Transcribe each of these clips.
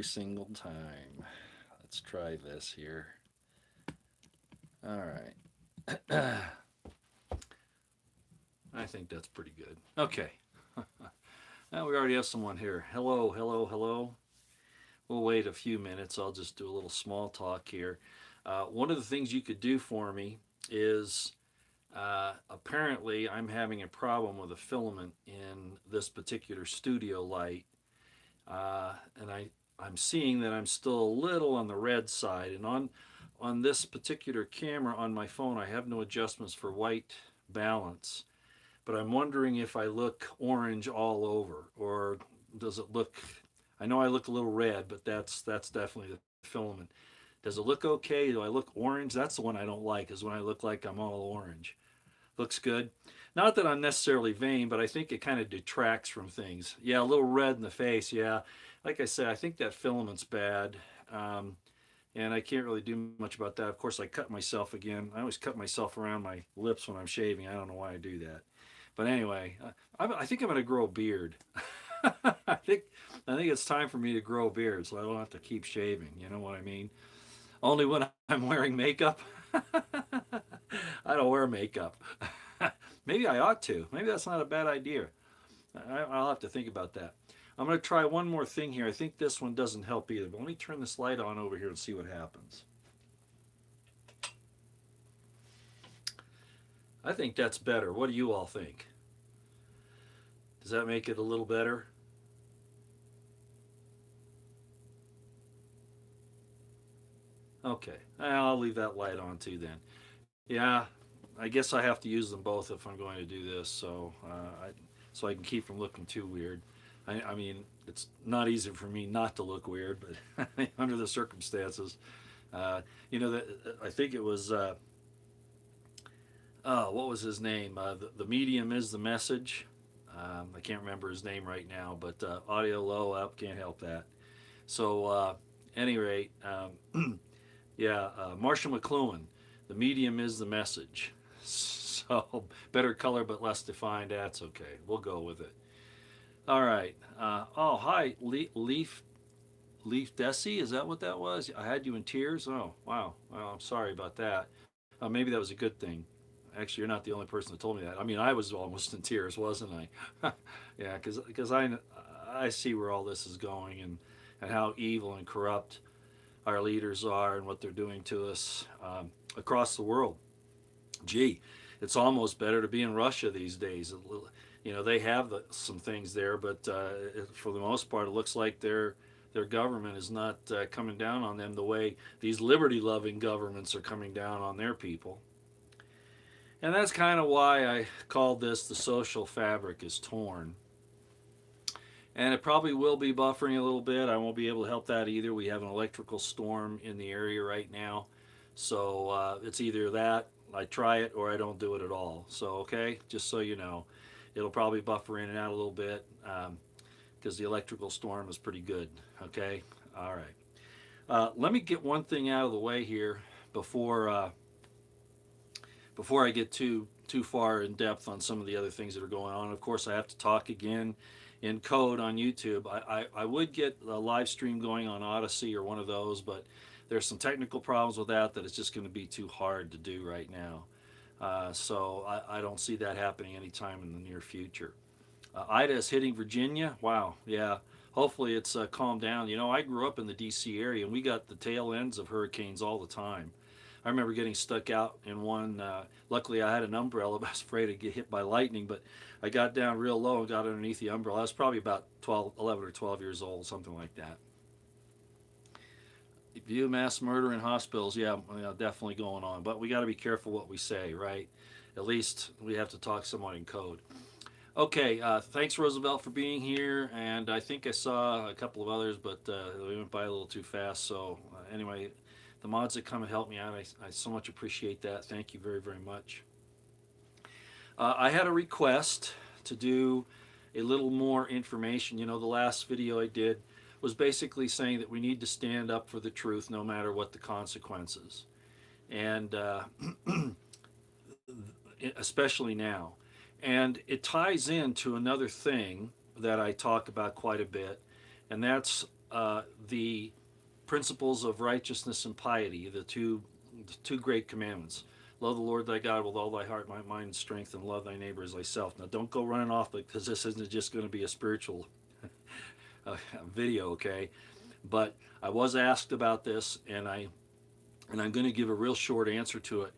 single time. Let's try this here. All right. I think that's pretty good. Okay. Now we already have someone here. Hello, hello, hello. We'll wait a few minutes. I'll just do a little small talk here. One of the things you could do for me is apparently I'm having a problem with a filament in this particular studio light. And I'm seeing that I'm still a little on the red side. And on this particular camera on my phone, I have no adjustments for white balance. But I'm wondering if I look orange all over, or does it look? I know I look a little red, but that's definitely the filament. Does it look okay? Do I look orange? That's the one I don't like. Is when I look like I'm all orange. Looks good. Not that I'm necessarily vain, but I think it kind of detracts from things. Yeah, a little red in the face. Yeah, like I said, I think that filament's bad, um, and I can't really do much about that. Of course, I cut myself again. I always cut myself around my lips when I'm shaving. I don't know why I do that, but anyway, I think I'm going to grow a beard. I think I think it's time for me to grow a beard, so I don't have to keep shaving. You know what I mean? Only when I'm wearing makeup. I don't wear makeup. Maybe I ought to. Maybe that's not a bad idea. I'll have to think about that. I'm going to try one more thing here. I think this one doesn't help either, but let me turn this light on over here and see what happens. I think that's better. What do you all think? Does that make it a little better? Okay, I'll leave that light on too then. Yeah, I guess I have to use them both if I'm going to do this, so I can keep from looking too weird. I mean, it's not easy for me not to look weird, but under the circumstances, that I think it was what was his name? The medium is the message. I can't remember his name right now, but audio low up, can't help that. So, any rate, yeah, Marshall McLuhan, the medium is the message. So, better color but less defined, that's okay. We'll go with it. All right. Oh, hi, Leaf Desi. Is that what that was? I had you in tears. Oh, wow. Well, I'm sorry about that. Maybe that was a good thing. Actually, you're not the only person that told me that. I mean, I was almost in tears, wasn't I? Yeah, because I see where all this is going, and how evil and corrupt our leaders are and what they're doing to us across the world. Gee, it's almost better to be in Russia these days. They have some things there, but for the most part, it looks like their government is not coming down on them the way these liberty-loving governments are coming down on their people. And that's kind of why I called this the social fabric is torn. And it probably will be buffering a little bit. I won't be able to help that either. We have an electrical storm in the area right now. So it's either that, I try it, or I don't do it at all. So, okay, just so you know, it'll probably buffer in and out a little bit because the electrical storm is pretty good. Okay, all right. Let me get one thing out of the way here before before I get too far in depth on some of the other things that are going on. Of course, I have to talk again in code on YouTube. I would get a live stream going on Odyssey or one of those, but there's some technical problems with that it's just going to be too hard to do right now. So I don't see that happening anytime in the near future. Ida is hitting Virginia. Wow, yeah. Hopefully it's calmed down. I grew up in the D.C. area, and we got the tail ends of hurricanes all the time. I remember getting stuck out in one. Luckily, I had an umbrella. I was afraid to get hit by lightning, but I got down real low and got underneath the umbrella. I was probably about 12, 11 or 12 years old, something like that. View mass murder in hospitals, yeah, definitely going on. But we got to be careful what we say, right? At least we have to talk somewhat in code. Okay, thanks Roosevelt for being here, and I think I saw a couple of others, but they went by a little too fast. So anyway, the mods that come and help me out, I so much appreciate that. Thank you very, very much. I had a request to do a little more information. The last video I did was basically saying that we need to stand up for the truth no matter what the consequences. And especially now. And it ties into another thing that I talk about quite a bit, and that's the principles of righteousness and piety, the two great commandments. Love the Lord thy God with all thy heart, mind, and strength, and love thy neighbor as thyself. Now, don't go running off because this isn't just going to be a spiritual video, okay? But I was asked about this, and I'm going to give a real short answer to it.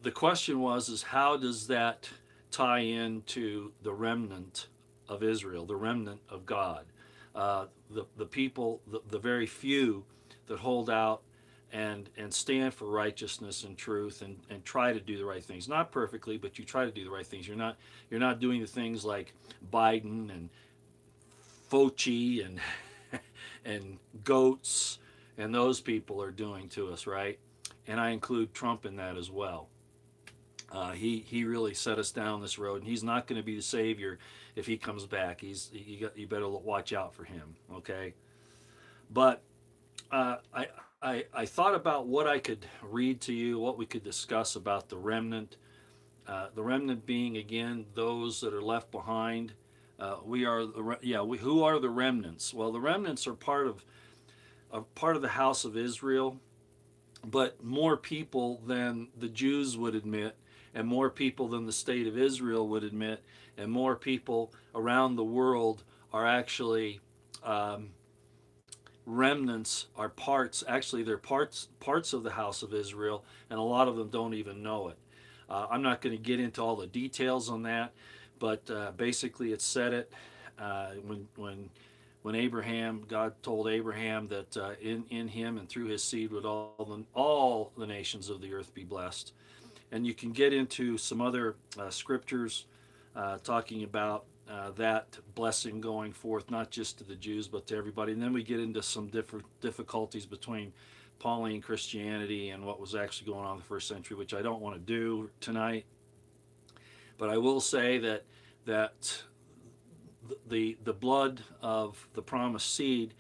The question was, is how does that tie into the remnant of Israel, the remnant of God, the people, the very few that hold out and stand for righteousness and truth and try to do the right things, not perfectly, but you try to do the right things. You're not doing the things like Biden and Fauci and and goats and those people are doing to us, right? And I include Trump in that as well. He really set us down this road, and he's not going to be the savior if he comes back. You better watch out for him, okay? But I thought about what I could read to you, what we could discuss about the remnant. The remnant being again those that are left behind. We are the who are the remnants? Well, the remnants are part of the house of Israel, but more people than the Jews would admit, and more people than the state of Israel would admit, and more people around the world are actually remnants, are parts. Actually, they're parts of the house of Israel, and a lot of them don't even know it. I'm not going to get into all the details on that, but basically, it said it when Abraham, God told Abraham that in him and through his seed would all the nations of the earth be blessed. And you can get into some other scriptures talking about that blessing going forth, not just to the Jews, but to everybody. And then we get into some different difficulties between Pauline Christianity and what was actually going on in the first century, which I don't want to do tonight. But I will say that the blood of the promised seed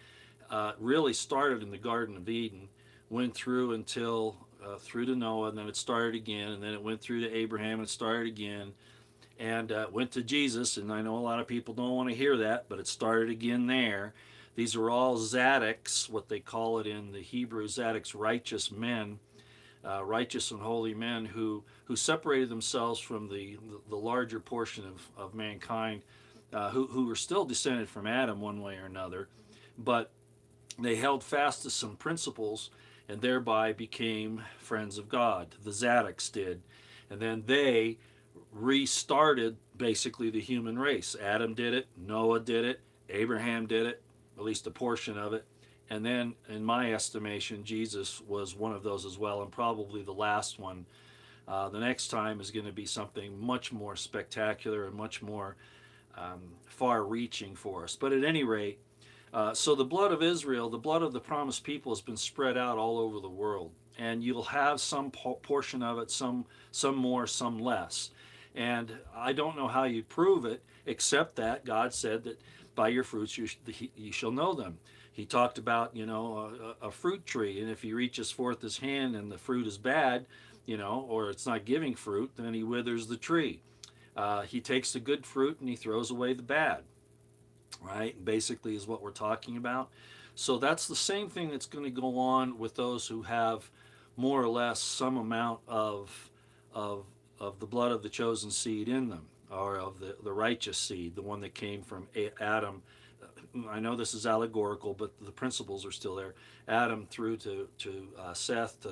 really started in the Garden of Eden, went through until through to Noah, and then it started again, and then it went through to Abraham, and it started again, and went to Jesus. And I know a lot of people don't want to hear that, but it started again there. These are all Zadoks, what they call it in the Hebrew, Zadoks, righteous men, righteous and holy men who separated themselves from the larger portion of mankind, who were still descended from Adam one way or another, but they held fast to some principles and thereby became friends of God. The Zadoks did. And then they restarted basically the human race. Adam did it, Noah did it, Abraham did it, at least a portion of it. And then, in my estimation, Jesus was one of those as well, and probably the last one. The next time is going to be something much more spectacular and much more far reaching for us. But at any rate, so the blood of Israel, the blood of the promised people, has been spread out all over the world, and you'll have some portion of it, some more, some less. And I don't know how you prove it, except that God said that by your fruits you shall know them. He talked about a fruit tree, and if he reaches forth his hand and the fruit is bad, or it's not giving fruit, then he withers the tree. He takes the good fruit and he throws away the bad, right? Basically, is what we're talking about. So that's the same thing that's going to go on with those who have more or less some amount of of the blood of the chosen seed in them, or of the righteous seed, the one that came from Adam. I know this is allegorical, but the principles are still there. Adam through to Seth,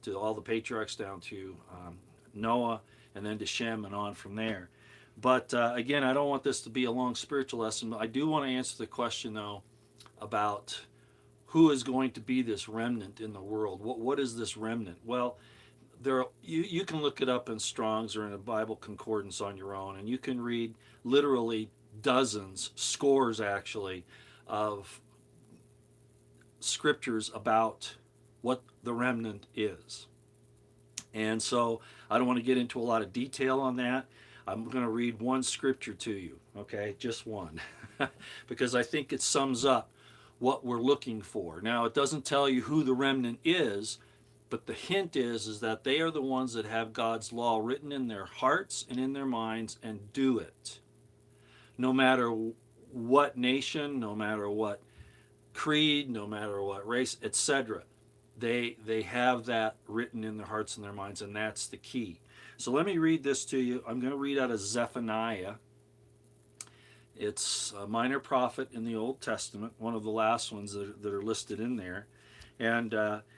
to all the patriarchs down to Noah, and then to Shem and on from there. But again, I don't want this to be a long spiritual lesson. But I do want to answer the question though about who is going to be this remnant in the world. What is this remnant? Well, you can look it up in Strong's or in a Bible concordance on your own, and you can read literally dozens, scores actually, of scriptures about what the remnant is. And so I don't want to get into a lot of detail on that. I'm going to read one scripture to you, okay? Just one, because I think it sums up what we're looking for. Now, it doesn't tell you who the remnant is, but the hint is that they are the ones that have God's law written in their hearts and in their minds and do it. No matter what nation, no matter what creed, no matter what race, etc. They have that written in their hearts and their minds, and that's the key. So let me read this to you. I'm going to read out of Zephaniah. It's a minor prophet in the Old Testament, one of the last ones that are listed in there. And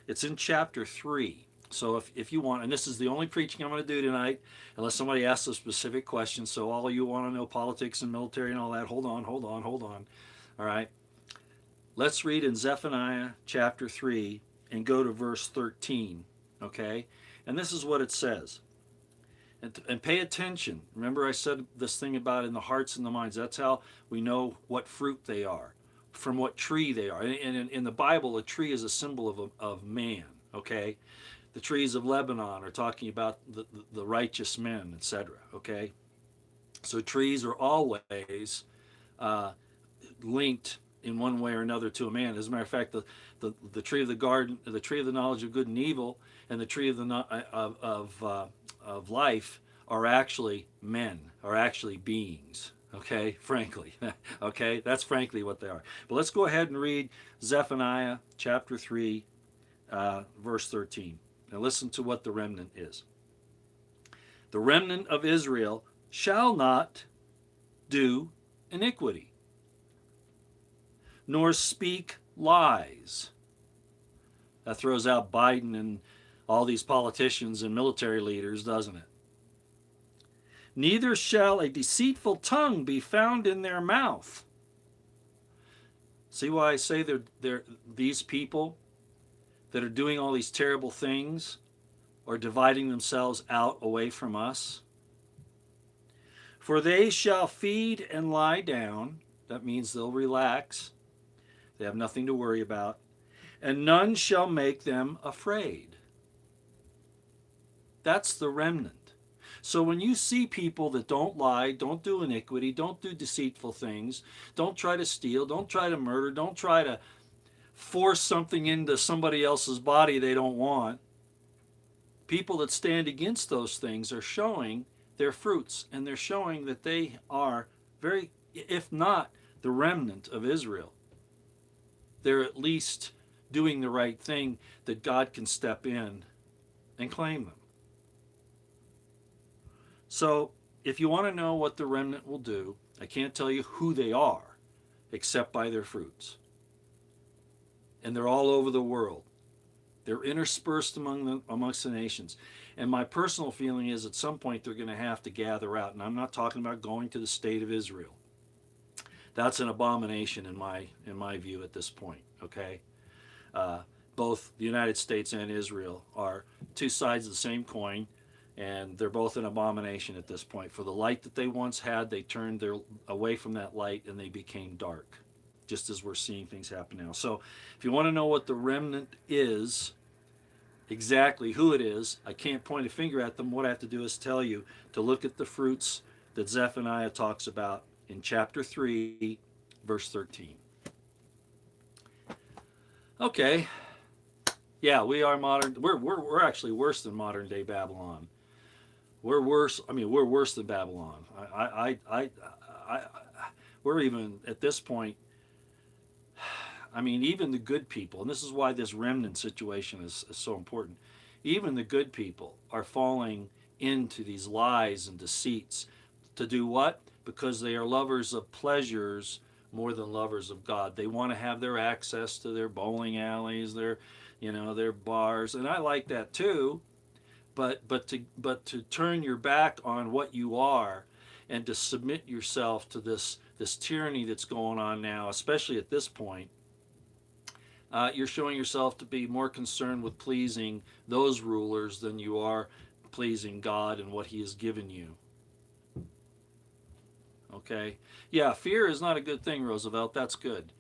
it's in chapter 3. So if you want, and this is the only preaching I'm going to do tonight, unless somebody asks a specific question. So all of you want to know politics and military and all that, hold on. All right. Let's read in Zephaniah chapter 3 and go to verse 13. Okay. And this is what it says. And pay attention. Remember, I said this thing about in the hearts and the minds. That's how we know what fruit they are, from what tree they are. And in the Bible, a tree is a symbol of man. Okay, the trees of Lebanon are talking about the righteous men, etc. Okay, so trees are always linked in one way or another to a man. As a matter of fact, the tree of the garden, the tree of the knowledge of good and evil, and the tree of the of life are actually men, are actually beings. Okay, frankly. Okay, that's frankly what they are. But let's go ahead and read Zephaniah chapter 3, verse 13. Now listen to what the remnant is. The remnant of Israel shall not do iniquity, nor speak lies. That throws out Biden and all these politicians and military leaders, doesn't it? Neither shall a deceitful tongue be found in their mouth. See why I say they're these people that are doing all these terrible things are dividing themselves out away from us? For they shall feed and lie down. That means they'll relax. They have nothing to worry about. And none shall make them afraid. That's the remnant. So when you see people that don't lie, don't do iniquity, don't do deceitful things, don't try to steal, don't try to murder, don't try to force something into somebody else's body they don't want, people that stand against those things are showing their fruits, and they're showing that they are very, if not the remnant of Israel, they're at least doing the right thing that God can step in and claim them. So if you want to know what the remnant will do, I can't tell you who they are except by their fruits. And they're all over the world. They're interspersed amongst the nations. And my personal feeling is at some point they're going to have to gather out. And I'm not talking about going to the state of Israel. That's an abomination in my view at this point. Okay, both the United States and Israel are two sides of the same coin, and they're both an abomination at this point. For the light that they once had, they turned away from that light and they became dark, just as we're seeing things happen now. So if you want to know what the remnant is, exactly who it is, I can't point a finger at them. What I have to do is tell you to look at the fruits that Zephaniah talks about in chapter 3, verse 13. Okay. Yeah, we are modern. We're actually worse than modern day Babylon. We're worse. I mean, we're worse than Babylon. We're even at this point. I mean, even the good people, and this is why this remnant situation is so important. Even the good people are falling into these lies and deceits to do what? Because they are lovers of pleasures more than lovers of God. They want to have their access to their bowling alleys, their bars, and I like that too. But to turn your back on what you are and to submit yourself to this tyranny that's going on now, especially at this point, you're showing yourself to be more concerned with pleasing those rulers than you are pleasing God and what He has given you. Okay? Yeah, fear is not a good thing, Roosevelt. That's good.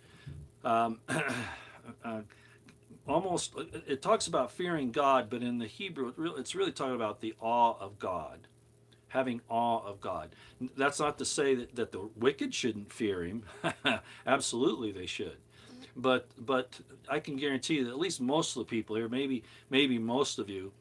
Almost, it talks about fearing God, but in the Hebrew, it's really talking about the awe of God. Having awe of God. That's not to say that the wicked shouldn't fear Him. Absolutely they should. But I can guarantee you that at least most of the people here, maybe most of you,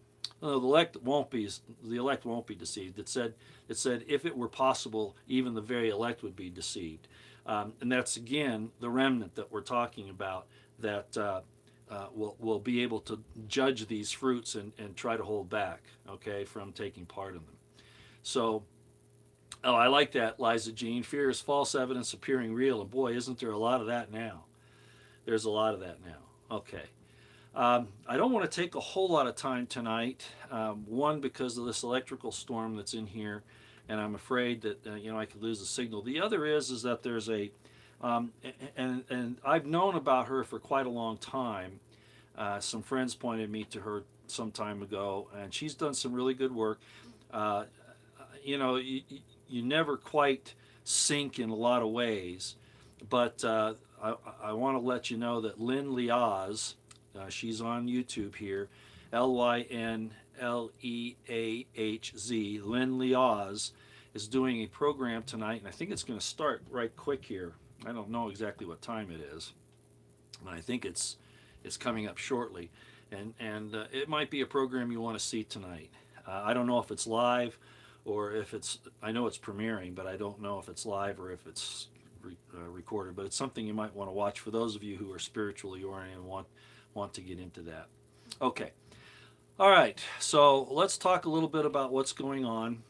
the elect won't be deceived. It said if it were possible, even the very elect would be deceived. And that's again the remnant that we're talking about that will be able to judge these fruits and try to hold back, okay, from taking part in them. So, oh, I like that, Liza Jean. Fear is false evidence appearing real. And boy, isn't there a lot of that now? There's a lot of that now. Okay. I don't want to take a whole lot of time tonight. One, because of this electrical storm that's in here, and I'm afraid that I could lose the signal. The other is that there's and I've known about her for quite a long time. Some friends pointed me to her some time ago, and she's done some really good work. Uh, you never quite sync in a lot of ways, but I want to let you know that Lynn Liaz, she's on YouTube here, Lynleahz, Lynn Liaz, is doing a program tonight, and I think it's going to start right quick here. I don't know exactly what time it is, but I think it's coming up shortly, and it might be a program you want to see tonight. I don't know if it's live or if it's. I know it's premiering, but I don't know if it's live or if it's recorded. But it's something you might want to watch for those of you who are spiritually oriented and want to get into that. Okay. All right. So let's talk a little bit about what's going on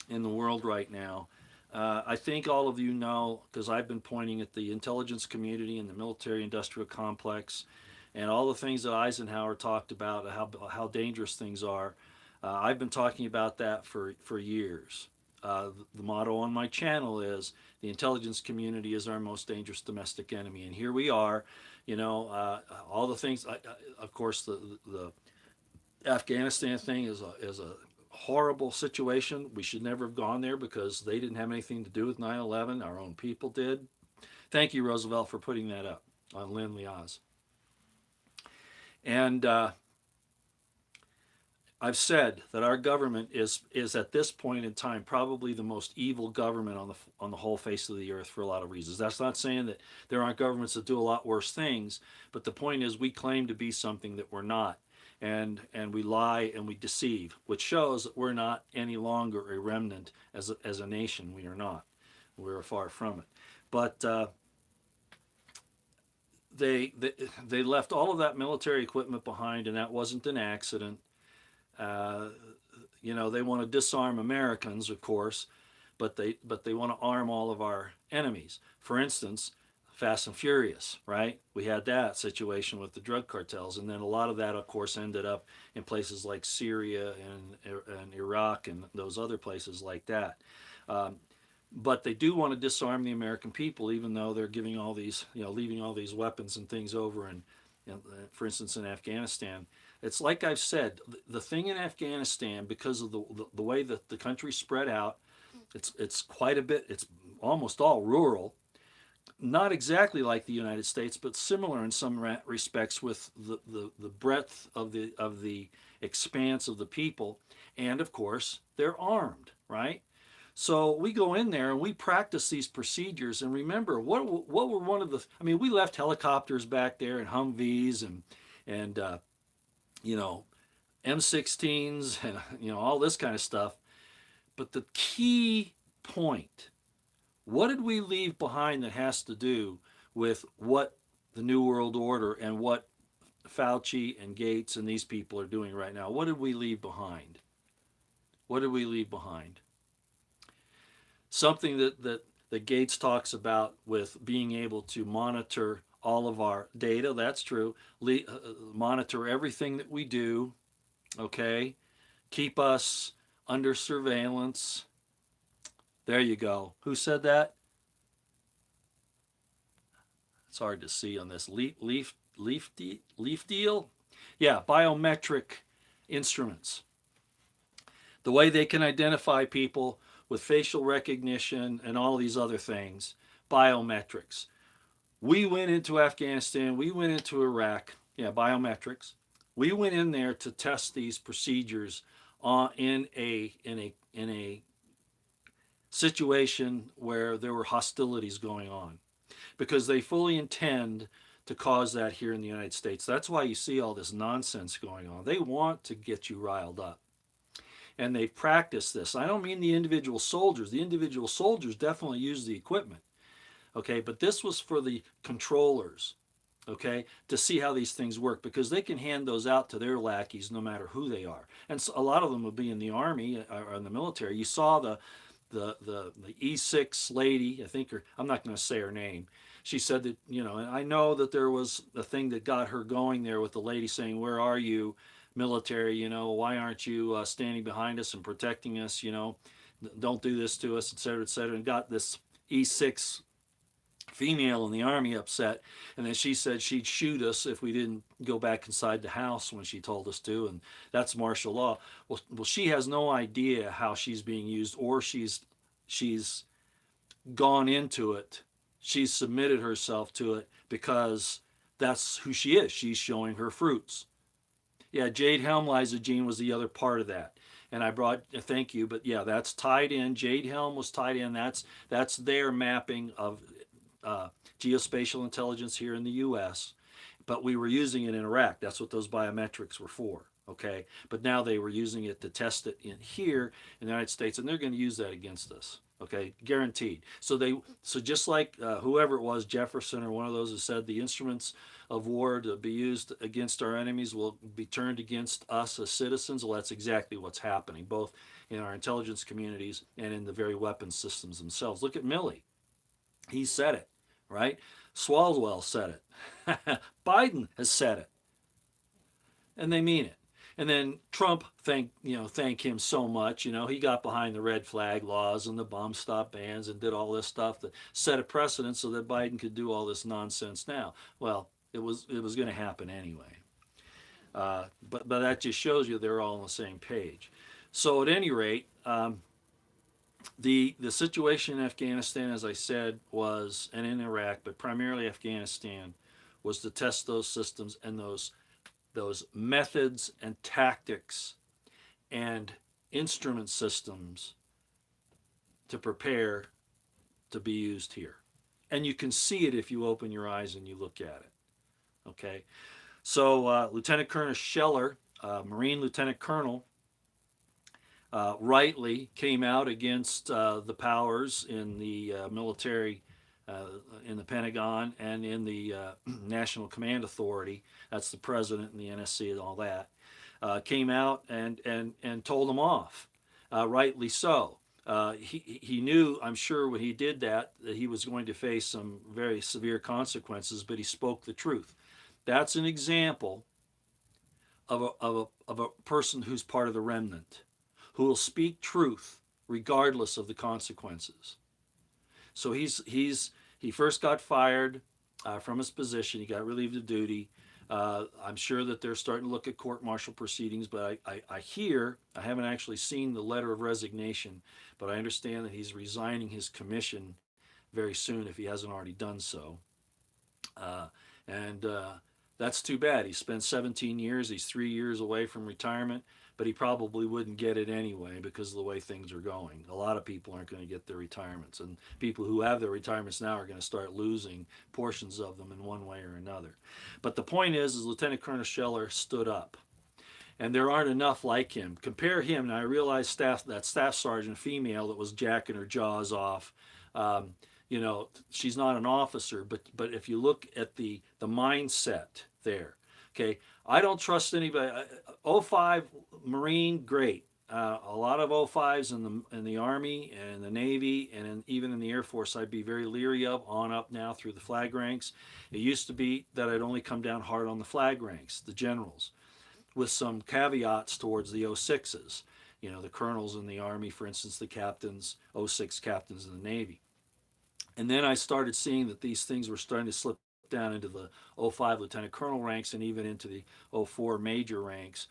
in the world right now. I think all of you know, because I've been pointing at the intelligence community and the military industrial complex and all the things that Eisenhower talked about, how dangerous things are. I've been talking about that for years. The motto on my channel is the intelligence community is our most dangerous domestic enemy. And here we are, all the things, of course, the Afghanistan thing is a horrible situation. We should never have gone there because they didn't have anything to do with 9/11. Our own people did. Thank you, Roosevelt, for putting that up on Lynn Liaz. And I've said that our government is at this point in time probably the most evil government on the whole face of the earth for a lot of reasons. That's not saying that there aren't governments that do a lot worse things, but the point is we claim to be something that we're not, and we lie and we deceive, which shows that we're not any longer a remnant as a nation. We are not. We're far from it. But they left all of that military equipment behind, and that wasn't an accident. Uh, they want to disarm Americans, of course, but they want to arm all of our enemies. For instance, Fast and Furious, right? We had that situation with the drug cartels, and then a lot of that, of course, ended up in places like Syria and Iraq and those other places like that. Um, but they do want to disarm the American people, even though they're giving all these, leaving all these weapons and things over. And for instance, in Afghanistan, it's like I've said, the thing in Afghanistan, because of the way that the country spread out, it's quite a bit. It's almost all rural, not exactly like the United States, but similar in some respects with the breadth of the expanse of the people, and of course they're armed, right? So we go in there and we practice these procedures. And remember, what were one of the? I mean, we left helicopters back there and Humvees and you know M16s and all this kind of stuff. But the key point, what did we leave behind that has to do with what the New World Order and what Fauci and Gates and these people are doing right now? What did we leave behind? What did we leave behind? Something that Gates talks about with being able to monitor all of our data. That's true. Monitor everything that we do. Okay, keep us under surveillance. There you go. Who said that? It's hard to see on this leaf deal. Yeah, biometric instruments. The way they can identify people with facial recognition and all these other things, biometrics. We went into Afghanistan, we went into Iraq, yeah, biometrics. We went in there to test these procedures in a situation where there were hostilities going on because they fully intend to cause that here in the United States. That's why you see all this nonsense going on. They want to get you riled up. And they practice this. I don't mean the individual soldiers. The individual soldiers definitely use the equipment. Okay, but this was for the controllers, okay, to see how these things work, because they can hand those out to their lackeys no matter who they are. And so a lot of them will be in the army or in the military. You saw the E6 lady, I think, or I'm not going to say her name. She said that, and I know that there was a thing that got her going there with the lady saying, "Where are you, military? Why aren't you standing behind us and protecting us? Don't do this to us, et cetera, et cetera." And got this E6 female in the army upset, and then she said she'd shoot us if we didn't go back inside the house when she told us to, and that's martial law. Well, she has no idea how she's being used, or she's gone into it. She's submitted herself to it because that's who she is. She's showing her fruits. Yeah, Jade Helm Lysogene was the other part of that. And I brought thank you, but yeah, that's tied in. Jade Helm was tied in. That's their mapping of uh, geospatial intelligence here in the U.S. But we were using it in Iraq. That's what those biometrics were for. Okay, but now they were using it to test it in here in the United States, and they're going to use that against us. Okay, guaranteed. So just like whoever it was, Jefferson or one of those, who said the instruments of war to be used against our enemies will be turned against us as citizens. Well, that's exactly what's happening, both in our intelligence communities and in the very weapons systems themselves. Look at Milley. He said it, right? Swalwell said it. Biden has said it, and they mean it. And then Trump, thank him so much. He got behind the red flag laws and the bomb stop bans and did all this stuff that set a precedent so that Biden could do all this nonsense now. Well, it was going to happen anyway. But that just shows you they're all on the same page. So at any rate, the situation in Afghanistan, as I said, was, and in Iraq, but primarily Afghanistan, was to test those systems and those methods and tactics and instrument systems to prepare to be used here. And you can see it if you open your eyes and you look at it. Okay, so Lieutenant Colonel Scheller, Marine Lieutenant Colonel, rightly came out against the powers in the military, in the Pentagon, and in the National Command Authority. That's the president and the NSC and all that. Came out and told them off, rightly so. He knew, I'm sure, when he did that he was going to face some very severe consequences, but he spoke the truth. That's an example of a person who's part of the remnant, who will speak truth regardless of the consequences. So he first got fired from his position. He got relieved of duty. I'm sure that they're starting to look at court-martial proceedings, but I hear, I haven't actually seen the letter of resignation, but I understand that he's resigning his commission very soon if he hasn't already done so. And that's too bad. He spent 17 years. He's 3 years away from retirement, but he probably wouldn't get it anyway because of the way things are going. A lot of people aren't going to get their retirements, and people who have their retirements now are going to start losing portions of them in one way or another. But the point is Lieutenant Colonel Scheller stood up, and there aren't enough like him. Compare him, and I realize that staff sergeant female that was jacking her jaws off. Um, she's not an officer, but if you look at the mindset there, okay, I don't trust anybody. 05 Marine, great. A lot of 05s in the Army and the Navy and even in the Air Force, I'd be very leery of on up now through the flag ranks. It used to be that I'd only come down hard on the flag ranks, the generals, with some caveats towards the 06s. The colonels in the Army, for instance, the captains, 06 captains in the Navy. And then I started seeing that these things were starting to slip down into the 05 lieutenant colonel ranks and even into the 04 major ranks.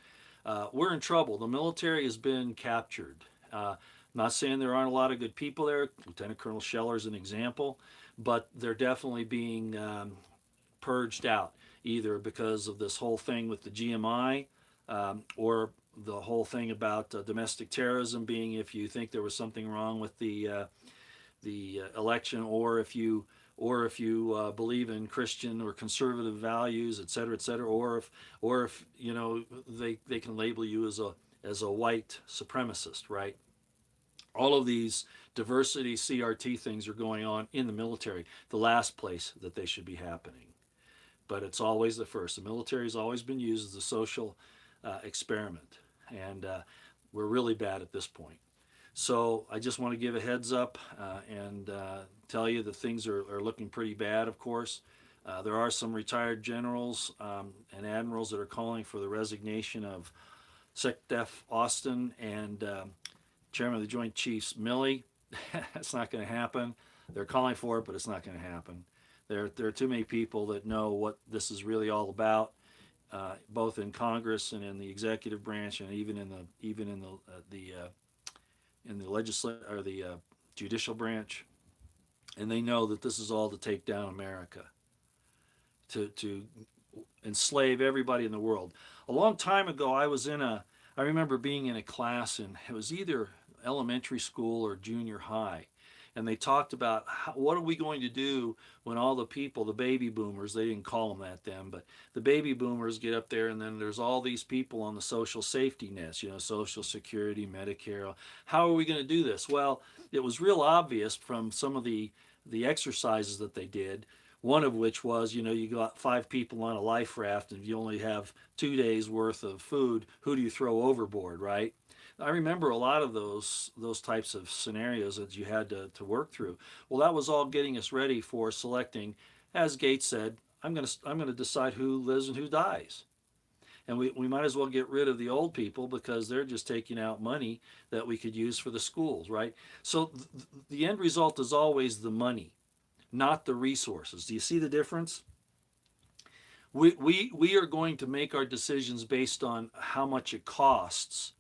We're in trouble. The military has been captured. I'm not saying there aren't a lot of good people there. Lieutenant Colonel Scheller is an example, but they're definitely being purged out, either because of this whole thing with the GMI, or the whole thing about domestic terrorism being if you think there was something wrong with the election, or if you believe in Christian or conservative values, et cetera, or if they can label you as a white supremacist, right? All of these diversity CRT things are going on in the military, the last place that they should be happening. But it's always the first. The military has always been used as a social experiment, and we're really bad at this point. So I just want to give a heads up and tell you that things are looking pretty bad, of course. There are some retired generals and admirals that are calling for the resignation of SecDef Austin and Chairman of the Joint Chiefs Milley. That's not going to happen. They're calling for it, but it's not going to happen. There are too many people that know what this is really all about, both in Congress and in the executive branch, and even in the legislative or the judicial branch, and they know that this is all to take down America, to enslave everybody in the world. A long time ago, I remember being in a class, and it was either elementary school or junior high, and they talked about what are we going to do when all the people, the baby boomers, they didn't call them that then, but the baby boomers get up there, and then there's all these people on the social safety nets, Social Security, Medicare. How are we going to do this? Well, it was real obvious from some of the exercises that they did. One of which was, you got five people on a life raft, and you only have 2 days worth of food. Who do you throw overboard, right? I remember a lot of those types of scenarios that you had to work through. Well, that was all getting us ready for selecting, as Gates said, I'm gonna decide who lives and who dies. And we might as well get rid of the old people because they're just taking out money that we could use for the schools, right? So the end result is always the money, not the resources. Do you see the difference? We are going to make our decisions based on how much it costs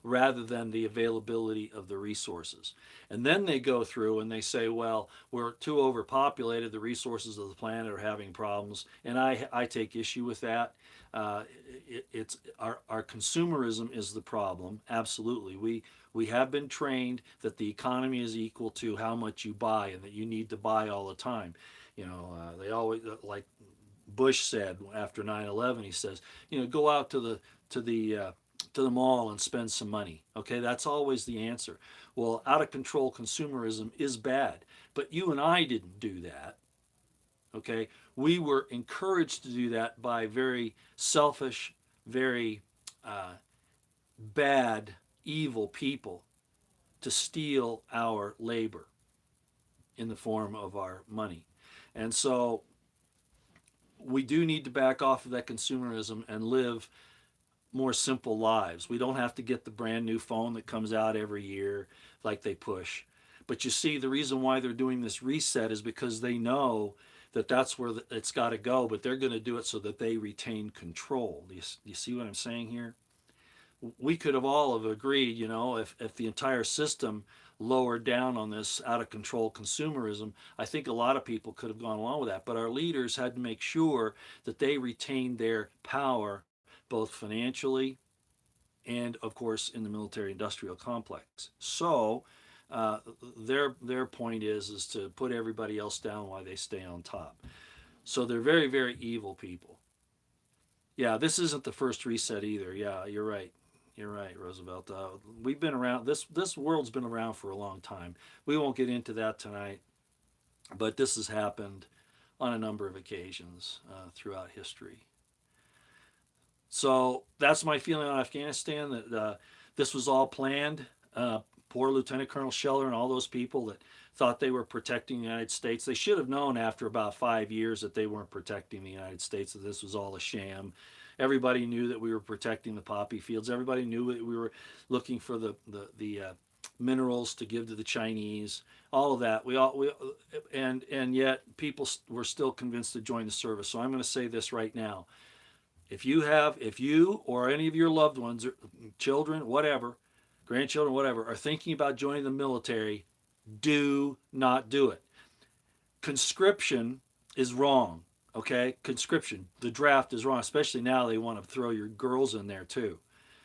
rather than the availability of the resources. And then they go through and they say, well, we're too overpopulated. The resources of the planet are having problems. And I take issue with that. It's our consumerism is the problem. Absolutely. We have been trained that the economy is equal to how much you buy and that you need to buy all the time. They always, like Bush said after 9/11, he says, go out to the mall and spend some money. Okay, that's always the answer. Well, out of control consumerism is bad, but you and I didn't do that. Okay, we were encouraged to do that by very selfish, very uh, bad, evil people to steal our labor in the form of our money. And so we do need to back off of that consumerism and live more simple lives. We don't have to get the brand new phone that comes out every year like they push. But you see, the reason why they're doing this reset is because they know that that's where it's got to go, but they're going to do it so that they retain control. Do you see what I'm saying here? We could have all have agreed, if the entire system lowered down on this out of control consumerism, I think a lot of people could have gone along with that. But our leaders had to make sure that they retained their power both financially and, of course, in the military industrial complex. So their point is to put everybody else down while they stay on top. So they're very, very evil people. Yeah, this isn't the first reset either. Yeah, you're right. You're right, Roosevelt. We've been around. This world's been around for a long time. We won't get into that tonight, but this has happened on a number of occasions throughout history. So that's my feeling on Afghanistan. That this was all planned. Poor Lieutenant Colonel Scheller and all those people that thought they were protecting the United States. They should have known after about 5 years that they weren't protecting the United States. That this was all a sham. Everybody knew that we were protecting the poppy fields. Everybody knew that we were looking for the minerals to give to the Chinese. All of that. And yet people were still convinced to join the service. So I'm going to say this right now. If you or any of your loved ones, or children, whatever, grandchildren, whatever, are thinking about joining the military, do not do it. Conscription is wrong. Okay, conscription, the draft is wrong. Especially now, they want to throw your girls in there too.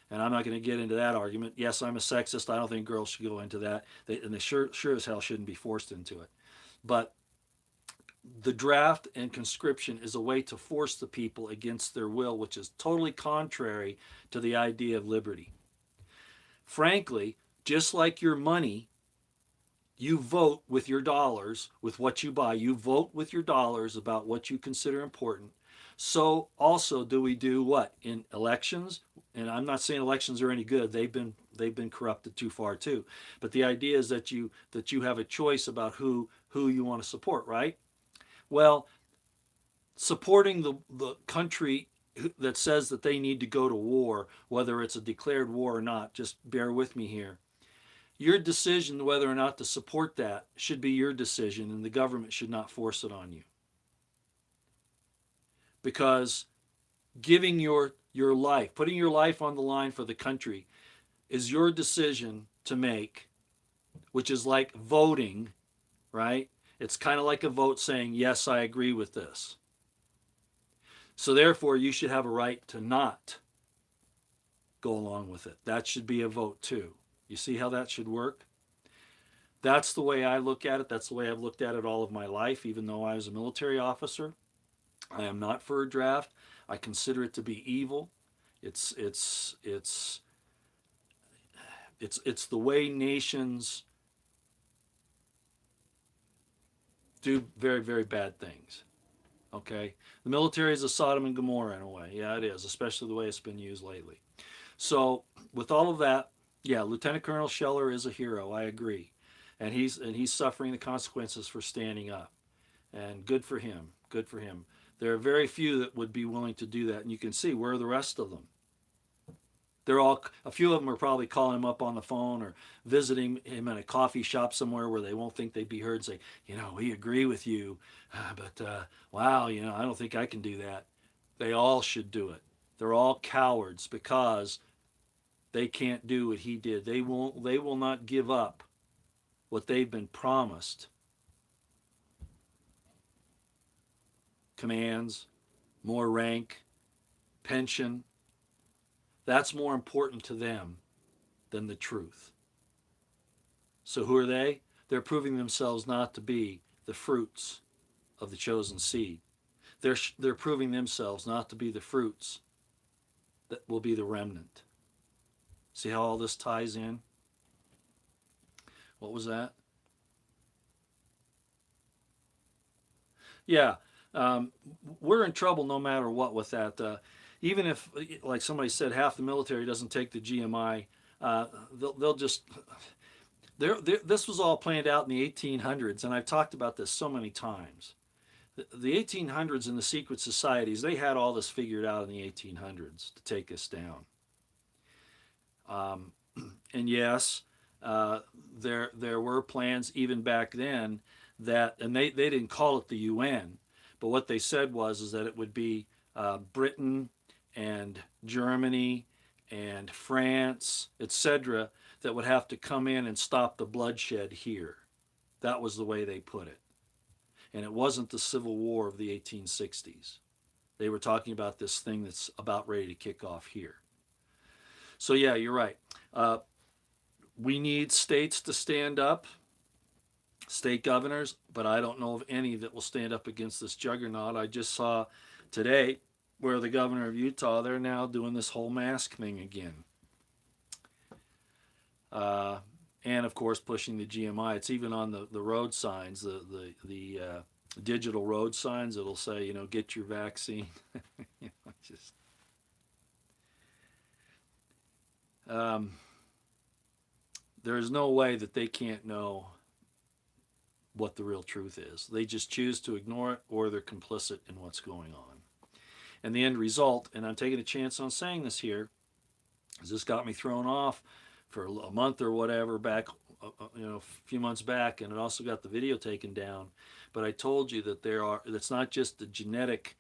And I'm not going to get into that argument. Yes, I'm a sexist. I don't think girls should go into that, and they sure as hell shouldn't be forced into it. But the draft and conscription is a way to force the people against their will, which is totally contrary to the idea of liberty. Frankly, just like your money, You vote with your dollars, with what you buy. You vote with your dollars about what you consider important. So also do we do what in elections? And I'm not saying elections are any good. They've been corrupted too far too. But the idea is that you have a choice about who you want to support, right? Well, supporting the country that says that they need to go to war, whether it's a declared war or not, just bear with me here. Your decision whether or not to support that should be your decision, and the government should not force it on you. Because giving your life, putting your life on the line for the country, is your decision to make, which is like voting, right? It's kind of like a vote saying, yes, I agree with this. So therefore, you should have a right to not go along with it. That should be a vote too. You see how that should work? That's the way I look at it. That's the way I've looked at it all of my life, even though I was a military officer. I am not for a draft. I consider it to be evil. It's it's it's it's the way nations do very, very bad things. Okay, the military is a Sodom and Gomorrah in a way. Yeah, it is, especially the way it's been used lately. So with all of that, yeah, Lieutenant Colonel Scheller is a hero. I agree, and he's suffering the consequences for standing up. And good for him. Good for him. There are very few that would be willing to do that, and you can see where are the rest of them. They're all a few of them are probably calling him up on the phone or visiting him in a coffee shop somewhere where they won't think they'd be heard. And say, we agree with you, but wow, I don't think I can do that. They all should do it. They're all cowards because they can't do what he did. They won't. They will not give up what they've been promised. Commands, more rank, pension. That's more important to them than the truth. So who are they? They're proving themselves not to be the fruits of the chosen seed. They're proving themselves not to be the fruits that will be the remnant. See how all this ties in? What was that? Yeah, um, we're in trouble no matter what with that. Even if, like somebody said, half the military doesn't take the GMI, they'll just. This was all planned out in the 1800s, and I've talked about this so many times. The 1800s and the secret societies, they had all this figured out in the 1800s to take us down. Um, and yes, uh, there were plans even back then and they didn't call it the UN, but what they said was is that it would be Britain and Germany and France, etc., that would have to come in and stop the bloodshed here. That was the way they put it. And it wasn't the Civil War of the 1860s. They were talking about this thing that's about ready to kick off here. So, yeah, you're right. Uh, we need states to stand up, state governors, but I don't know of any that will stand up against this juggernaut. I just saw today where the governor of Utah, they're now doing this whole mask thing again. Uh, and of course, pushing the GMI. It's even on the road signs, the digital road signs. It'll say, get your vaccine. Just um, there is no way that they can't know what the real truth is. They just choose to ignore it, or they're complicit in what's going on. And the end result, and I'm taking a chance on saying this here, is this got me thrown off for a month or whatever back, a few months back, and it also got the video taken down. But I told you that it's not just the genetic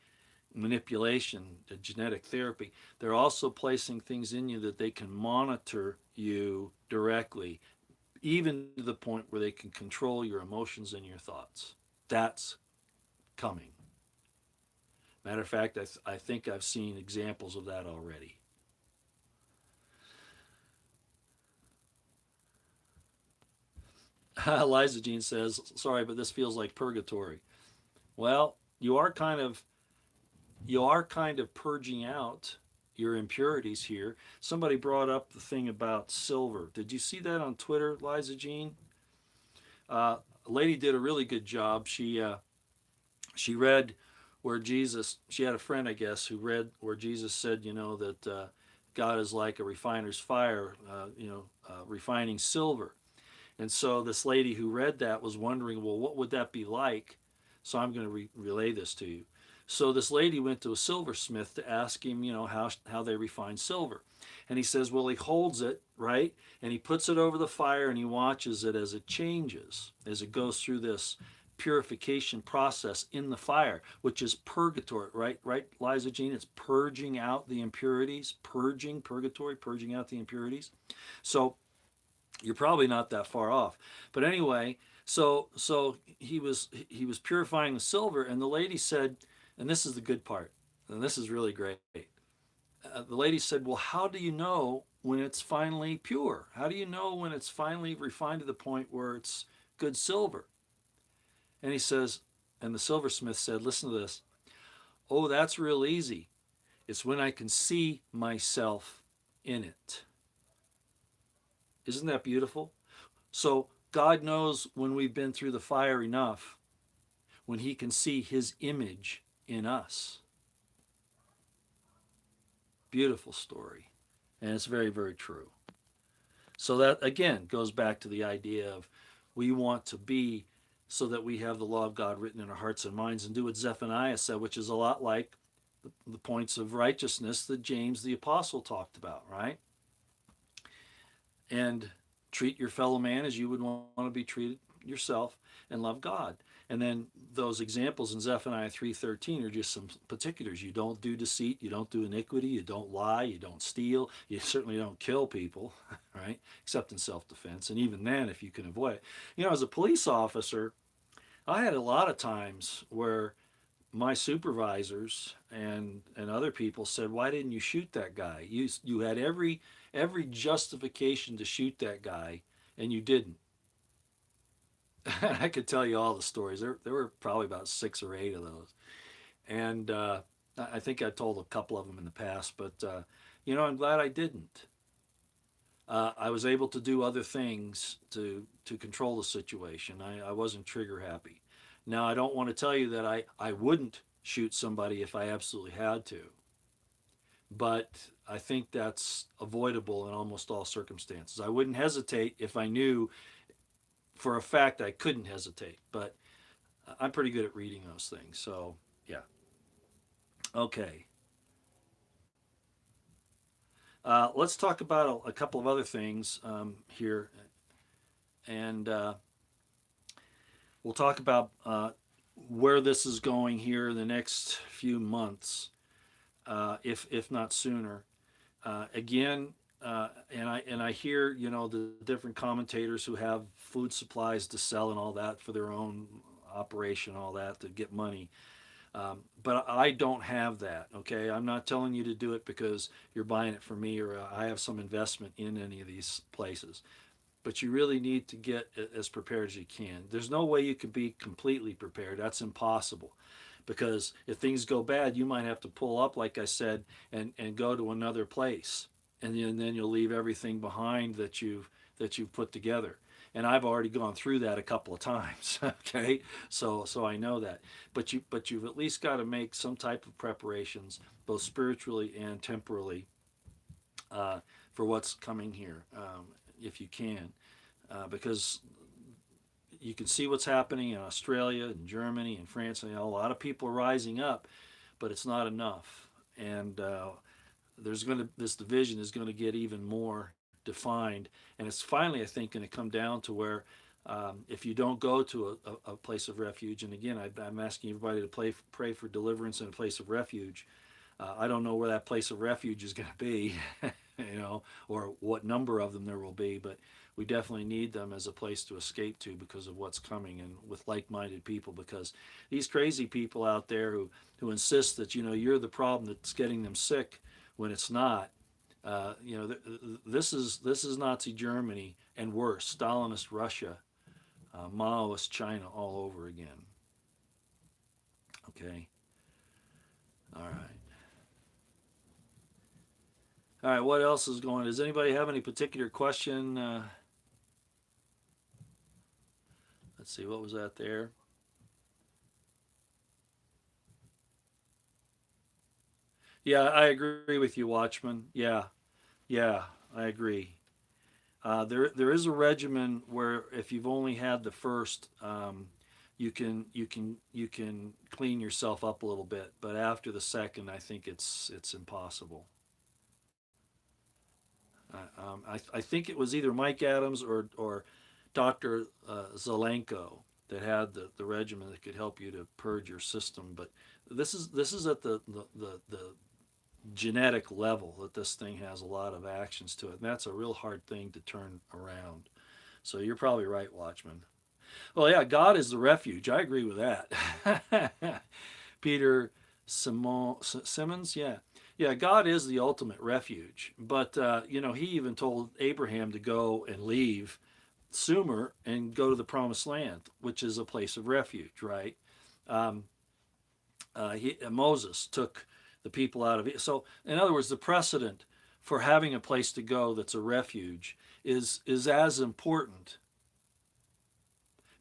manipulation, the genetic therapy. They're also placing things in you that they can monitor you directly, even to the point where they can control your emotions and your thoughts. That's coming. Matter of fact, I think I've seen examples of that already. Eliza Jean says, "Sorry, but this feels like purgatory." Well, you are kind of purging out your impurities here. Somebody brought up the thing about silver. Did you see that on Twitter, Liza Jean? A lady did a really good job. She read where Jesus. She had a friend, I guess, who read where Jesus said, that God is like a refiner's fire, refining silver. And so this lady who read that was wondering, well, what would that be like? So I'm going to relay this to you. So this lady went to a silversmith to ask him, how they refine silver. And he says, well, he holds it, right? And he puts it over the fire and he watches it as it changes, as it goes through this purification process in the fire, which is purgatory, right? Right, Liza Jean? It's purging out the impurities, purgatory, purging out the impurities. So you're probably not that far off. But anyway, so he was purifying the silver, and the lady said, and this is the good part, and this is really great. The lady said, "Well, how do you know when it's finally pure? How do you know when it's finally refined to the point where it's good silver?" And he says, and the silversmith said, "Listen to this. Oh, that's real easy. It's when I can see myself in it." Isn't that beautiful? So God knows when we've been through the fire enough, when He can see His image in us. Beautiful story. And it's very, very true. So that, again, goes back to the idea of we want to be so that we have the law of God written in our hearts and minds and do what Zephaniah said, which is a lot like the points of righteousness that James the Apostle talked about, right? And treat your fellow man as you would want to be treated yourself, and love God. And then those examples in Zephaniah 3:13 are just some particulars. You don't do deceit, you don't do iniquity, you don't lie, you don't steal, you certainly don't kill people, right? Except in self-defense. And even then, if you can avoid it. As a police officer, I had a lot of times where my supervisors and other people said, "Why didn't you shoot that guy? You had every justification to shoot that guy, and you didn't." I could tell you all the stories. There were probably about 6 or 8 of those, and I think I told a couple of them in the past. But I'm glad I didn't. I was able to do other things to control the situation. I wasn't trigger happy. Now I don't want to tell you that I wouldn't shoot somebody if I absolutely had to, but I think that's avoidable in almost all circumstances. I wouldn't hesitate if I knew for a fact I couldn't hesitate, but I'm pretty good at reading those things. So, yeah. Okay. Let's talk about a couple of other things here. And we'll talk about where this is going here in the next few months, if not sooner. Again, and I hear the different commentators who have food supplies to sell and all that for their own operation, all that to get money. But I don't have that. Okay, I'm not telling you to do it because you're buying it for me or I have some investment in any of these places. But you really need to get as prepared as you can. There's no way you can be completely prepared. That's impossible. Because if things go bad, you might have to pull up, like I said, and go to another place, and then you'll leave everything behind that you've put together. And I've already gone through that a couple of times. Okay, so I know that. But you've at least got to make some type of preparations, both spiritually and temporally, for what's coming here, if you can, because you can see what's happening in Australia and Germany and France. And a lot of people are rising up, but it's not enough. And this division is going to get even more defined, and it's finally, I think, going to come down to where if you don't go to a place of refuge, and again, I'm asking everybody to pray for deliverance in a place of refuge. I don't know where that place of refuge is going to be, or what number of them there will be, but we definitely need them as a place to escape to because of what's coming and with like-minded people. Because these crazy people out there who insist that you're the problem that's getting them sick when it's not. This is Nazi Germany and worse, Stalinist Russia, Maoist China all over again. Okay. All right. All right. What else is going? Does anybody have any particular question? Let's see, what was that there? Yeah, I agree with you, Watchman. Yeah, I agree. There is a regimen where if you've only had the first, you can clean yourself up a little bit, but after the second, I think it's impossible. I think it was either Mike Adams or Doctor Zelenko that had the regimen that could help you to purge your system. But this is at the genetic level that this thing has a lot of actions to it, and that's a real hard thing to turn around. So you're probably right, Watchman. Well, yeah, God is the refuge. I agree with that. Peter Simmons, yeah. Yeah, God is the ultimate refuge. But, he even told Abraham to go and leave Sumer and go to the promised land, which is a place of refuge, right? Um, Moses took the people out of it. So, in other words, the precedent for having a place to go that's a refuge is as important,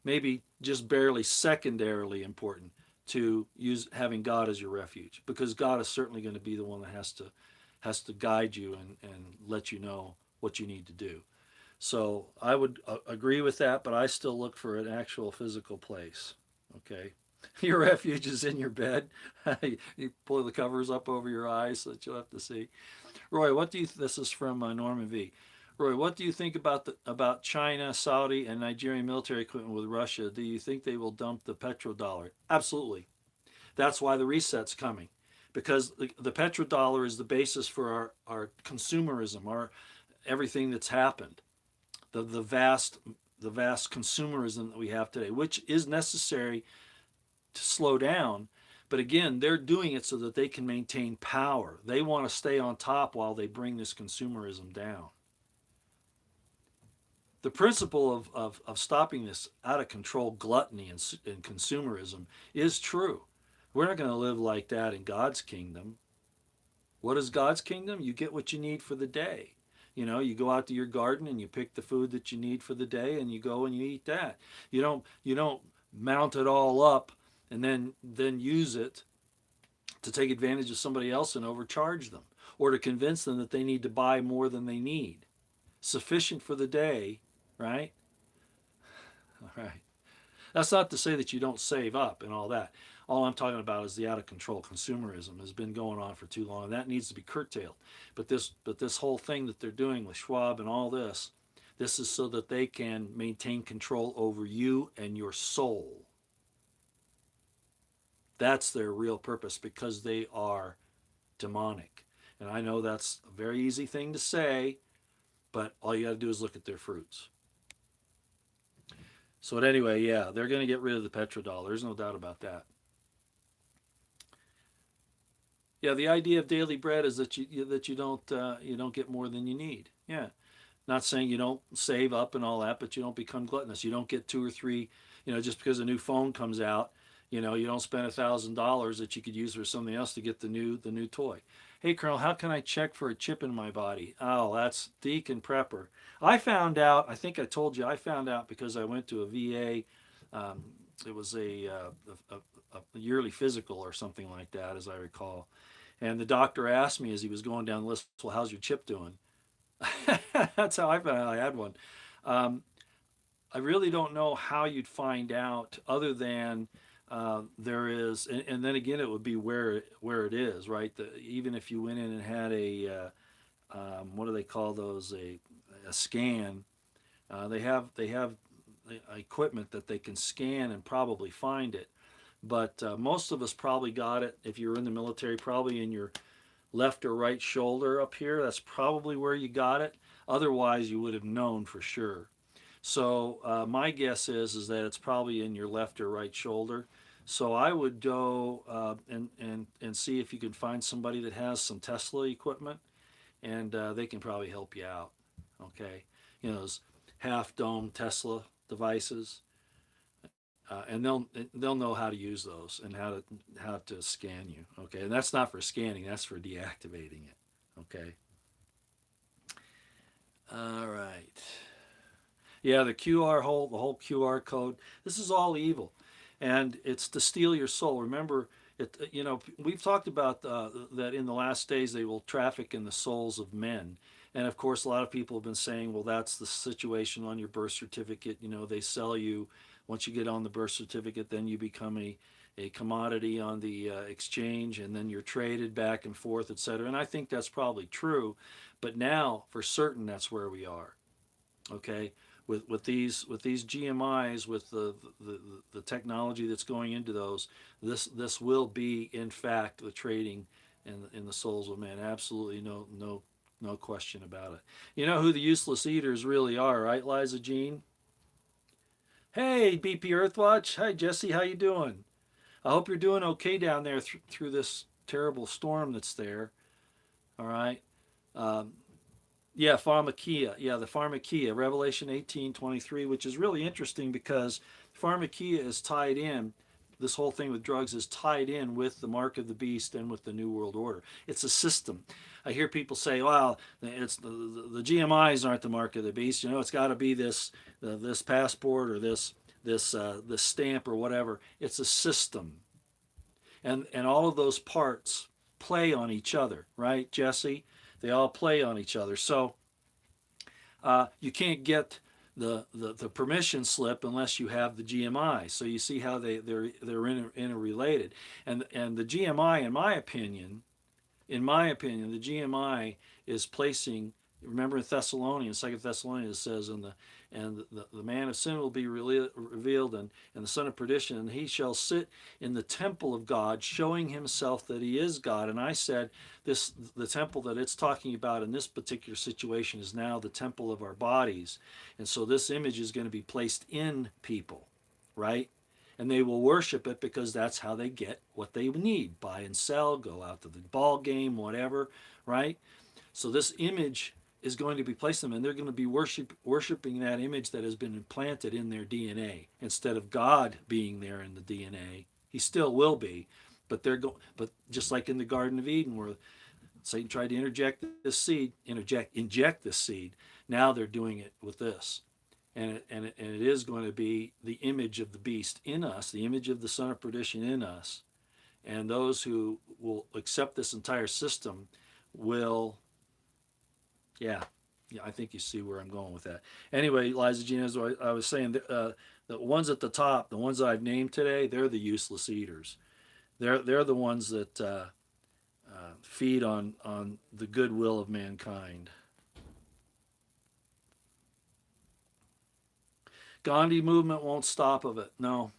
maybe just barely secondarily important, to use having God as your refuge, because God is certainly going to be the one that has to guide you and let you know what you need to do. So I would agree with that, but I still look for an actual physical place. Okay. Your refuge is in your bed. You pull the covers up over your eyes so that you'll have to see. Roy, what do you? This is from Norman V. Roy, what do you think about China, Saudi, and Nigerian military equipment with Russia? Do you think they will dump the petrodollar? Absolutely. That's why the reset's coming, because the petrodollar is the basis for our consumerism, our everything that's happened, the vast consumerism that we have today, which is necessary to slow down. But again, they're doing it so that they can maintain power. They want to stay on top while they bring this consumerism down. The principle of stopping this out of control gluttony and consumerism is true. We're not going to live like that in God's kingdom. What is God's kingdom? You get what you need for the day. You go out to your garden and you pick the food that you need for the day and you go and you eat that. You don't mount it all up and then use it to take advantage of somebody else and overcharge them, or to convince them that they need to buy more than they need. Sufficient for the day, right? All right. That's not to say that you don't save up and all that. All I'm talking about is the out of control consumerism has been going on for too long, and that needs to be curtailed. But this whole thing that they're doing with Schwab and all this is so that they can maintain control over you and your soul. That's their real purpose, because they are demonic. And I know that's a very easy thing to say, but all you got to do is look at their fruits. So, anyway, yeah, they're going to get rid of the petrodollar. There's no doubt about that. Yeah, the idea of daily bread is that you don't get more than you need. Yeah, not saying you don't save up and all that, but you don't become gluttonous. You don't get two or three. Just because a new phone comes out, you don't spend $1,000 that you could use for something else to get the new toy. Hey, Colonel, how can I check for a chip in my body? Oh, that's Deacon Prepper. I found out. I think I told you. I found out because I went to a VA. It was a yearly physical or something like that, as I recall. And the doctor asked me as he was going down the list, "Well, how's your chip doing?" That's how I found out I had one. Um, I really don't know how you'd find out, other than there is, and then again, it would be where it is, right? Even if you went in and had what do they call those? A scan. They have equipment that they can scan and probably find it. But most of us probably got it, if you were in the military, probably in your left or right shoulder up here. That's probably where you got it. Otherwise, you would have known for sure. So my guess is that it's probably in your left or right shoulder. So I would go and see if you can find somebody that has some Tesla equipment, and they can probably help you out. Okay, those half dome Tesla devices, and they'll know how to use those and how to scan you. Okay, and that's not for scanning; that's for deactivating it. Okay. All right. Yeah, the whole QR code. This is all evil, and it's to steal your soul. Remember, we've talked about that in the last days they will traffic in the souls of men, and of course, a lot of people have been saying, well, that's the situation on your birth certificate. They sell you once you get on the birth certificate, then you become a commodity on the exchange, and then you're traded back and forth, etc. And I think that's probably true, but now for certain that's where we are. Okay, with these GMIs, with the technology that's going into those, this will be in fact the trading in the souls of men. Absolutely, no question about it. You know who the useless eaters really are, right, Liza Jean? Hey, BP Earthwatch. Hi, Jesse. How you doing? I hope you're doing okay down there through this terrible storm that's there. All right. Um, Yeah, pharmakia. Yeah, the pharmakia, Revelation 18:23, which is really interesting because pharmakia is tied in. This whole thing with drugs is tied in with the mark of the beast and with the New World Order. It's a system. I hear people say, "Well, it's the GMIs aren't the mark of the beast. It's got to be this passport or this stamp or whatever." It's a system, and all of those parts play on each other, right, Jesse? They all play on each other. So you can't get the permission slip unless you have the GMI. So you see how they're interrelated, and the GMI, in my opinion, the GMI is placing. Remember in Thessalonians, Second Thessalonians, it says, and the man of sin will be revealed, and the son of perdition, and he shall sit in the temple of God, showing himself that he is God. And I said, the temple that it's talking about in this particular situation is now the temple of our bodies, and so this image is going to be placed in people, right? And they will worship it because that's how they get what they need: buy and sell, go out to the ball game, whatever, right? So this image is going to be placed in them, and they're going to be worshiping that image that has been implanted in their DNA instead of God being there in the DNA. He still will be, but just like in the Garden of Eden, where Satan tried to inject this seed. Now they're doing it with this, and it is going to be the image of the beast in us, the image of the son of perdition in us, and those who will accept this entire system will, yeah, yeah. I think you see where I'm going with that. Anyway, Liza Jean, as I was saying, the ones at the top, the ones I've named today, they're the useless eaters. They're the ones that feed on the goodwill of mankind. Gandhi movement won't stop of it. No,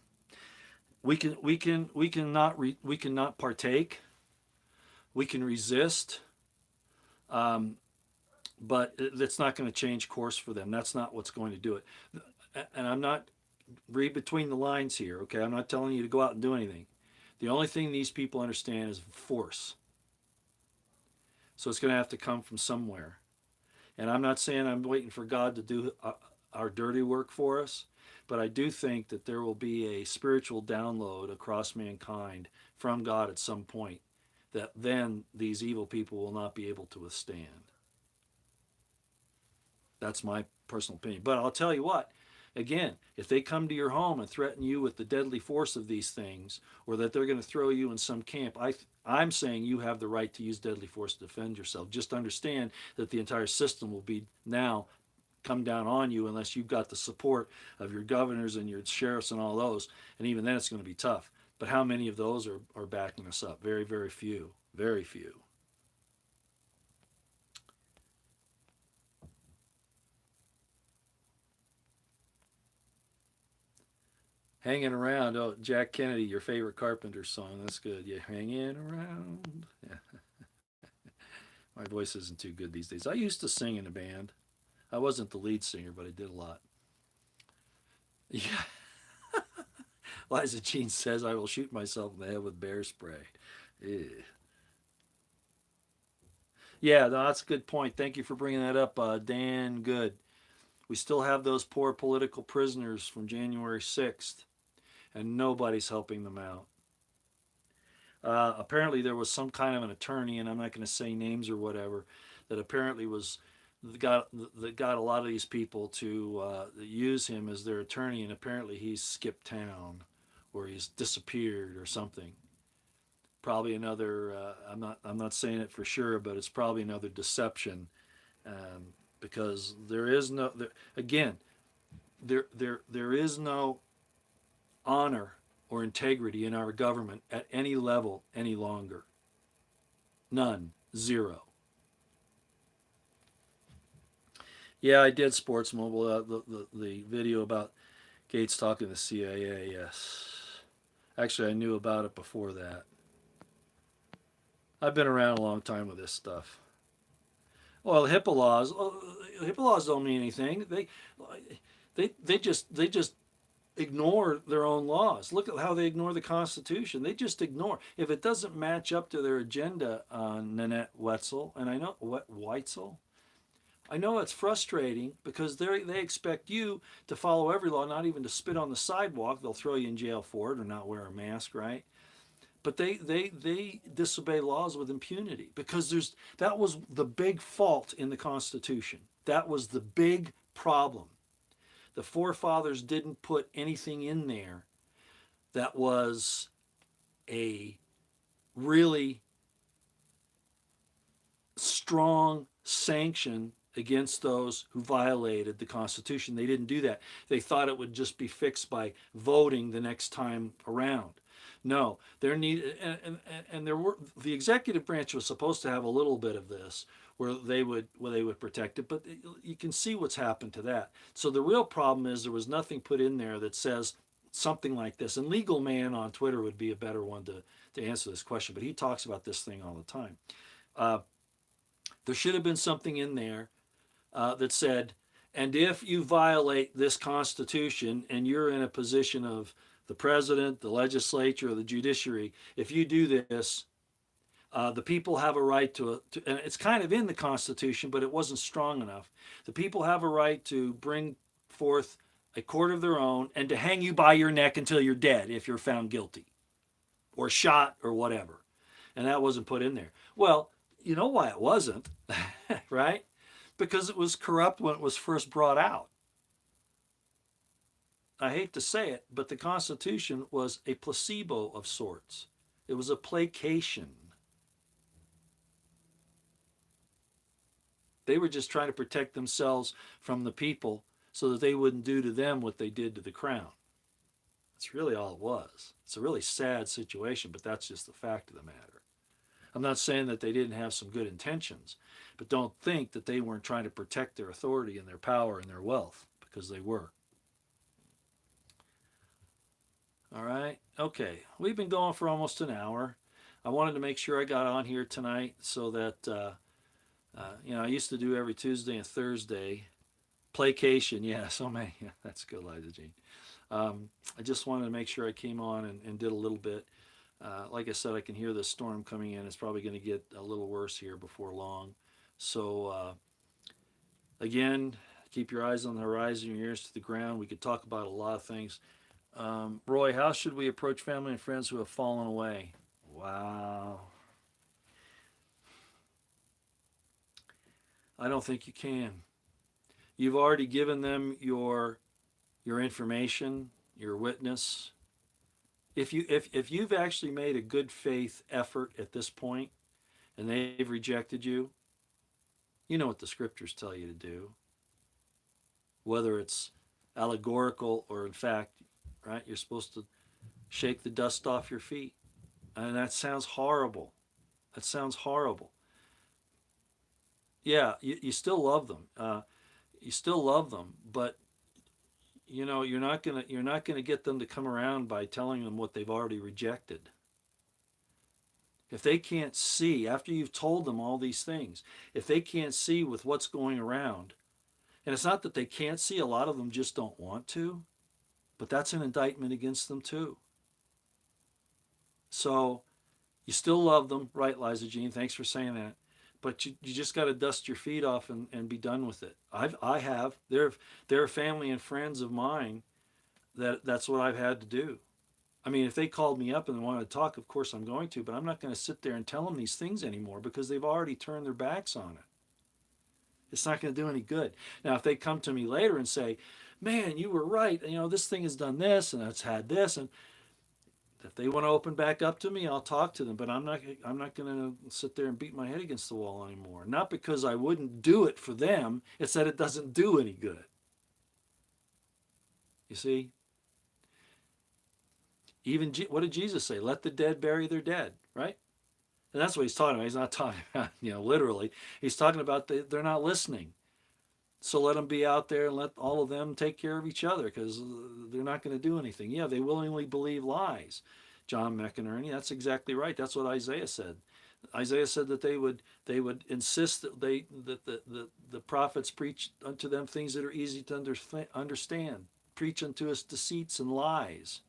we cannot partake. We can resist, um, but it's not going to change course for them. That's not what's going to do it. And I'm not, read between the lines here. Okay, I'm not telling you to go out and do anything. The only thing these people understand is force. So it's going to have to come from somewhere. And I'm not saying I'm waiting for God to do our dirty work for us, but I do think that there will be a spiritual download across mankind from God at some point that then these evil people will not be able to withstand. That's my personal opinion. But I'll tell you what, again, if they come to your home and threaten you with the deadly force of these things, or that they're going to throw you in some camp, I'm saying you have the right to use deadly force to defend yourself. Just understand that the entire system will be now come down on you unless you've got the support of your governors and your sheriffs and all those. And even then, it's going to be tough. But how many of those are backing us up? Very, very few. Very few. Hanging around. Oh, Jack Kennedy, your favorite Carpenter song. That's good. Yeah, hanging around. Yeah, my voice isn't too good these days. I used to sing in a band. I wasn't the lead singer, but I did a lot. Yeah. Liza Jean says I will shoot myself in the head with bear spray. Ew. Yeah, no, that's a good point. Thank you for bringing that up, Dan. Good. We still have those poor political prisoners from January 6th, and nobody's helping them out. Apparently, there was some kind of an attorney, and I'm not going to say names or whatever, that apparently was that got a lot of these people to use him as their attorney, and apparently he's skipped town, or he's disappeared or something. Probably another. I'm not saying it for sure, but it's probably another deception, because there is no again there is no honor or integrity in our government at any level any longer. None. Zero. Yeah, I did Sports Mobile. The video about Gates talking to the CIA. Yes, actually, I knew about it before that. I've been around a long time with this stuff. Well, HIPAA laws don't mean anything. They just ignore their own laws. Look at how they ignore the Constitution. They just ignore. If it doesn't match up to their agenda, Nanette Wetzel, and I know Weitzel, I know it's frustrating because they expect you to follow every law, not even to spit on the sidewalk. They'll throw you in jail for it or not wear a mask, right? But they disobey laws with impunity because that was the big fault in the Constitution. That was the big problem. The forefathers didn't put anything in there that was a really strong sanction against those who violated the Constitution. They didn't do that. They thought it would just be fixed by voting the next time around. No, there need and there were the executive branch was supposed to have a little bit of this where they would protect it, but you can see what's happened to that. So the real problem is there was nothing put in there that says something like this. And Legal Man on Twitter would be a better one to answer this question, but he talks about this thing all the time. Uh, there should have been something in there that said, and if you violate this Constitution and you're in a position of the president, the legislature, or the judiciary, if you do this, the people have a right and it's kind of in the Constitution, but it wasn't strong enough. The people have a right to bring forth a court of their own and to hang you by your neck until you're dead if you're found guilty or shot or whatever. And that wasn't put in there. Well, you know why it wasn't, right? Because it was corrupt when it was first brought out. I hate to say it, but the Constitution was a placebo of sorts. It was a placation. They were just trying to protect themselves from the people so that they wouldn't do to them what they did to the crown. That's really all it was. It's a really sad situation, but that's just the fact of the matter. I'm not saying that they didn't have some good intentions, but don't think that they weren't trying to protect their authority and their power and their wealth, because they were. All right. Okay. We've been going for almost an hour. I wanted to make sure I got on here tonight so that, I used to do every Tuesday and Thursday. Placation, yeah, so many. Yeah, that's good, Liza Jean. I just wanted to make sure I came on and did a little bit. Like I said, I can hear the storm coming in. It's probably going to get a little worse here before long. So, again, keep your eyes on the horizon, your ears to the ground. We could talk about a lot of things. Roy, how should we approach family and friends who have fallen away? Wow. I don't think you can. You've already given them your information, your witness. If you've actually made a good faith effort at this point and they've rejected you, you know what the scriptures tell you to do. Whether it's allegorical or in fact, right? You're supposed to shake the dust off your feet. And that sounds horrible. That sounds horrible. Yeah, you still love them. You still love them, but you're not gonna get them to come around by telling them what they've already rejected. If they can't see after you've told them all these things, if they can't see with what's going around, and it's not that they can't see, a lot of them just don't want to, but that's an indictment against them too. So you still love them, right, Liza Jean? Thanks for saying that. But you just got to dust your feet off and be done with it. I have. There are family and friends of mine that's what I've had to do. I mean, if they called me up and they wanted to talk, of course I'm going to, but I'm not going to sit there and tell them these things anymore because they've already turned their backs on it. It's not going to do any good. Now, if they come to me later and say, man, you were right, this thing has done this and it's had this, and if they want to open back up to me, I'll talk to them. But I'm not going to sit there and beat my head against the wall anymore. Not because I wouldn't do it for them. It's that it doesn't do any good. You see, even what did Jesus say? Let the dead bury their dead, right? And that's what he's talking about. He's not talking about literally. He's talking about they're not listening. So let them be out there and let all of them take care of each other, because they're not going to do anything. Yeah, they willingly believe lies. John McInerney, that's exactly right. That's what Isaiah said. Isaiah said that they would insist that the prophets preach unto them things that are easy to understand, preach unto us deceits and lies.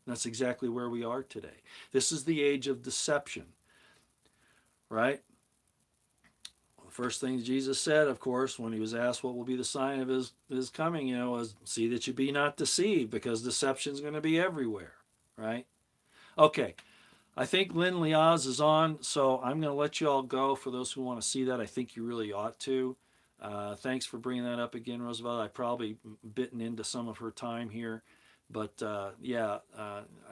And that's exactly where we are today. This is the age of deception, right? First thing Jesus said, of course, when he was asked what will be the sign of his coming, was see that you be not deceived, because deception is going to be everywhere, right? Okay, I think Lynn Liaz is on, so I'm going to let you all go. For those who want to see that, I think you really ought to. Thanks for bringing that up again, Roosevelt. I probably bitten into some of her time here, but I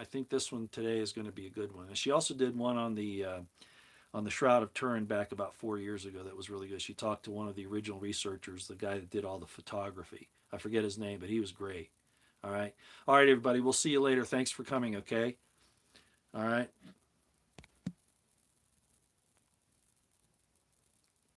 think this one today is going to be a good one. And she also did one on the Shroud of Turin back about 4 years ago. That was really good. She talked to one of the original researchers, the guy that did all the photography. I forget his name, but he was great. All right, everybody. We'll see you later. Thanks for coming. Okay. All right.